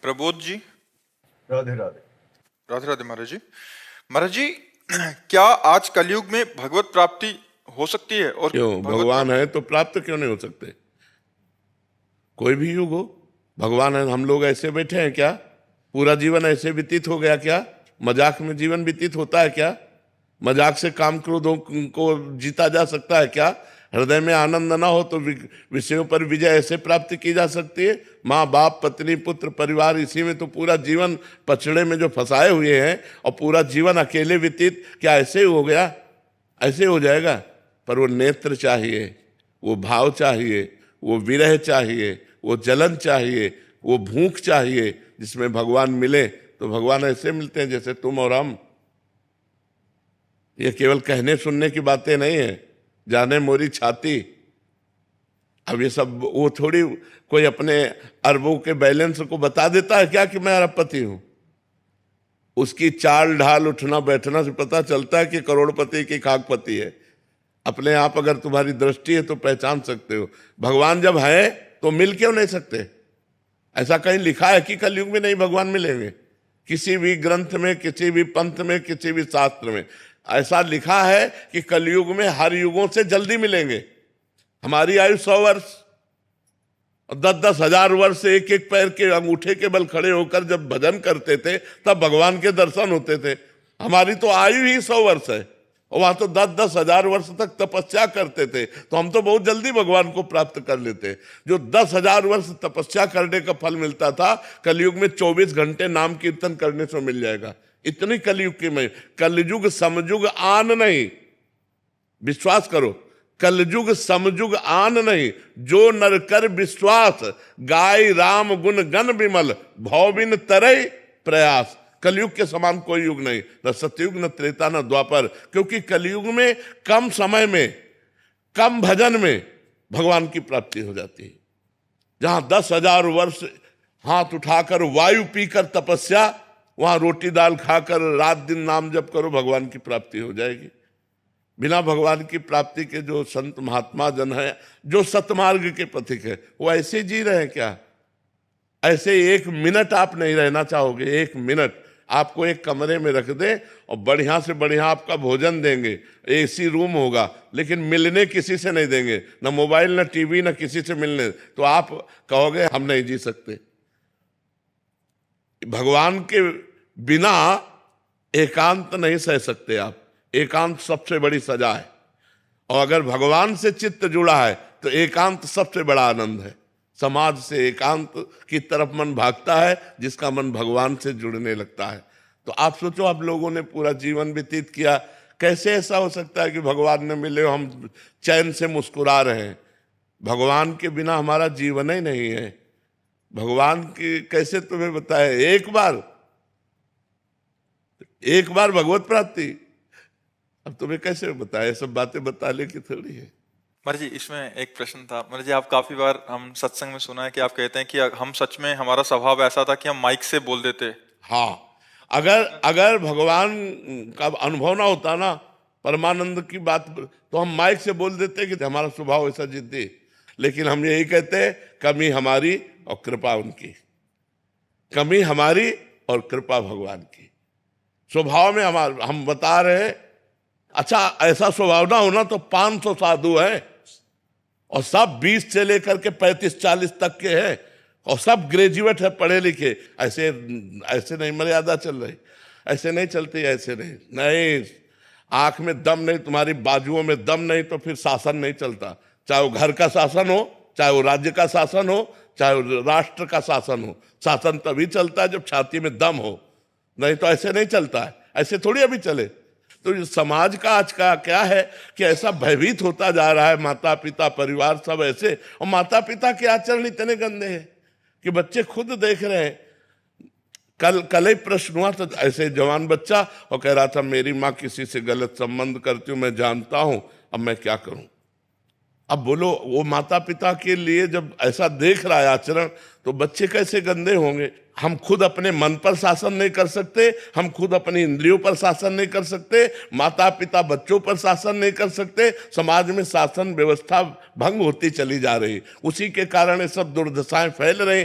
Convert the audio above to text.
प्रबोध जी। राधे राधे। राधे राधे महाराज जी। महाराज जी, क्या आज कलयुग में भगवत प्राप्ति हो सकती है? और क्यों? भगवान है तो प्राप्त क्यों नहीं हो सकते? कोई भी युग हो, भगवान है। हम लोग ऐसे बैठे हैं क्या? पूरा जीवन ऐसे व्यतीत हो गया क्या? मजाक में जीवन व्यतीत होता है क्या? मजाक से काम क्रोधों को जीता जा सकता है क्या? हृदय में आनंद ना हो तो विषयों पर विजय ऐसे प्राप्त की जा सकती है? माँ बाप पत्नी पुत्र परिवार, इसी में तो पूरा जीवन पचड़े में जो फंसाए हुए हैं, और पूरा जीवन अकेले व्यतीत, क्या ऐसे ही हो गया? ऐसे हो जाएगा? पर वो नेत्र चाहिए, वो भाव चाहिए, वो विरह चाहिए, वो जलन चाहिए, वो भूख चाहिए, जिसमें भगवान मिले। तो भगवान ऐसे मिलते हैं जैसे तुम और हम। ये केवल कहने सुनने की बातें नहीं है, जाने मोरी छाती। अब ये सब वो थोड़ी कोई अपने अरबों के बैलेंस को बता देता है क्या कि मैं अरबपति हूं? उसकी चाल ढाल उठना बैठना से पता चलता है कि करोड़पति की खाकपति है। अपने आप अगर तुम्हारी दृष्टि है तो पहचान सकते हो। भगवान जब है तो मिल क्यों नहीं सकते? ऐसा कहीं लिखा है कि कलयुग में नहीं भगवान मिलेंगे? किसी भी ग्रंथ में, किसी भी पंथ में, किसी भी शास्त्र में ऐसा लिखा है कि कलयुग में हर युगों से जल्दी मिलेंगे। हमारी आयु 100 वर्ष, 10-10 हजार वर्ष से एक एक पैर के अंगूठे के बल खड़े होकर जब भजन करते थे तब भगवान के दर्शन होते थे। हमारी तो आयु ही 100 वर्ष है, और वहां तो 10-10 हजार वर्ष तक तपस्या करते थे, तो हम तो बहुत जल्दी भगवान को प्राप्त कर लेते। जो 10,000 वर्ष तपस्या करने का फल मिलता था, कलयुग में 24 घंटे नाम कीर्तन करने से मिल जाएगा। इतनी कलयुग की में, कलयुग समयुग आन नहीं, विश्वास करो, कलयुग समयुग आन नहीं, जो नर कर विश्वास, गाय राम गुण गण विमल, भौबिन तरय प्रयास। कलयुग के समान कोई युग नहीं, न सतयुग, न त्रेता, न द्वापर। क्योंकि कलयुग में कम समय में, कम भजन में भगवान की प्राप्ति हो जाती है। जहां 10,000 वर्ष हाथ उठाकर वायु पीकर तपस्या, वहां रोटी दाल खाकर रात दिन नाम जप करो, भगवान की प्राप्ति हो जाएगी। बिना भगवान की प्राप्ति के जो संत महात्मा जन है, जो सतमार्ग के पथिक है, वो ऐसे जी रहे हैं क्या? ऐसे 1 मिनट आप नहीं रहना चाहोगे? 1 मिनट आपको एक कमरे में रख दे और बढ़िया से बढ़िया आपका भोजन देंगे, एसी रूम होगा, लेकिन मिलने किसी से नहीं देंगे, न मोबाइल, न टीवी, न किसी से मिलने, तो आप कहोगे हम नहीं जी सकते। भगवान के बिना एकांत नहीं सह सकते आप। एकांत सबसे बड़ी सजा है, और अगर भगवान से चित्त जुड़ा है तो एकांत सबसे बड़ा आनंद है। समाज से एकांत की तरफ मन भागता है जिसका मन भगवान से जुड़ने लगता है। तो आप सोचो, आप लोगों ने पूरा जीवन व्यतीत किया, कैसे ऐसा हो सकता है कि भगवान ने मिले हम चैन से मुस्कुरा रहे हैं? भगवान के बिना हमारा जीवन ही नहीं है। भगवान की कैसे तुम्हें बताए? एक बार भगवत प्राप्ति, अब तुम्हें कैसे बताए? सब बातें बताने की थोड़ी है। महाराज जी, इसमें एक प्रश्न था। महाराज जी, आप काफी बार हम सत्संग में सुना है कि आप कहते हैं कि हम सच में, हमारा स्वभाव ऐसा था कि हम माइक से बोल देते। हाँ, अगर भगवान का अनुभव ना होता ना, परमानंद की बात, तो हम माइक से बोल देते कि हमारा स्वभाव ऐसा जिद्दी। लेकिन हम यही कहते हैं, कमी हमारी और कृपा उनकी। कमी हमारी और कृपा भगवान की। स्वभाव में हम बता रहे हैं। अच्छा, ऐसा स्वभाव ना होना तो 500 साधु हैं, और सब 20 से लेकर के 35-40 तक के हैं, और सब ग्रेजुएट है, पढ़े लिखे। ऐसे नहीं मर्यादा चल रही, ऐसे नहीं चलती, ऐसे नहीं। आंख में दम नहीं, तुम्हारी बाजुओं में दम नहीं, तो फिर शासन नहीं चलता। चाहे वो घर का शासन हो, चाहे वो राज्य का शासन हो, चाहे वो राष्ट्र का शासन हो। शासन तभी चलता है जब छाती में दम हो, नहीं तो ऐसे नहीं चलता है। ऐसे थोड़ी अभी चले। तो समाज का आज का क्या है कि ऐसा भयभीत होता जा रहा है। माता पिता परिवार सब ऐसे, और माता पिता के आचरण इतने गंदे हैं कि बच्चे खुद देख रहे हैं। कल ही प्रश्न हुआ तो ऐसे जवान बच्चा, और कह रहा था मेरी माँ किसी से गलत संबंध करती हूँ, मैं जानता हूं, अब मैं क्या करूं। अब बोलो, वो माता पिता के लिए जब ऐसा देख रहा है आचरण, तो बच्चे कैसे गंदे होंगे। हम खुद अपने मन पर शासन नहीं कर सकते, हम खुद अपनी इंद्रियों पर शासन नहीं कर सकते, माता पिता बच्चों पर शासन नहीं कर सकते। समाज में शासन व्यवस्था भंग होती चली जा रही, उसी के कारण ये सब दुर्दशाएं फैल रही।